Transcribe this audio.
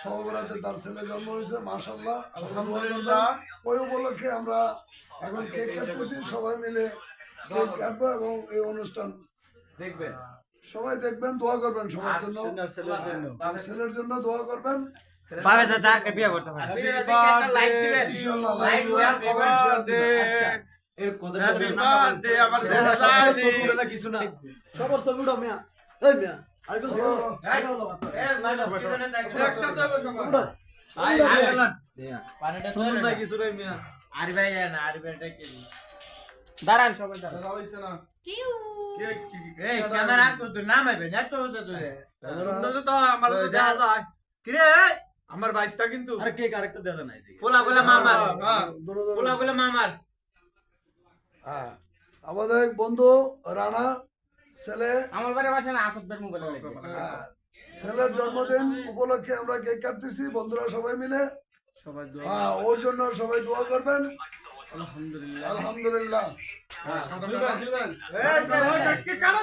সহবরাতে তার ছেলে জন্ম হয়েছে, মাশাআল্লাহ আলহামদুলিল্লাহ। ওই উপলক্ষে আমরা এখন কেক কাটতেছি, সবাই মিলে কেক কাটবো এবং এই অনুষ্ঠান দেখবেন, সবাই দেখবেন, দোয়া করবেন সবার জন্য, ছেলের জন্য দোয়া করবেন। পাবে তো তারকে বিয়ে করতে পারে। লাইক দিবেন, ইনশাআল্লাহ লাইক শেয়ার কমেন্ট শেয়ার দিবেন। আচ্ছা এর কথা আমার দেখা যায় না কিছু না সবার ছবি উঠাও মিয়া এই মিয়া আরেকটু একসাথে হবে সবাই পানিটা তো না কিছু নাই মিয়া আরে ভাই না আরে ভাইটা কে দাঁড়ান, সবাই দাঁড়ান। হইছে না এই ক্যামেরা তো তুই নাম আইবে না তো হচ্ছে তুই সুন্দর তো আমার তো দেখা যায় কি রে আমার বাইসটা কিন্তু আরে কেক আরেকটা দেওয়া নাই পোলা গোলা মামার দূরে পোলা গোলা মামার। হ্যাঁ, আমাদের এক বন্ধু রানা ছেলে, আমার বাড়ির বাসা না, আসাদ ভাই মোবাইলে লাগবে। হ্যাঁ, ছেলের জন্মদিন উপলক্ষে আমরা কেক কাটতেছি বন্ধুরা সবাই মিলে। সবাই হ্যাঁ, ওর জন্য সবাই দোয়া করবেন। আলহামদুলিল্লাহ আলহামদুলিল্লাহ। শুরু করেন, শুরু করেন। এই কেক কাটো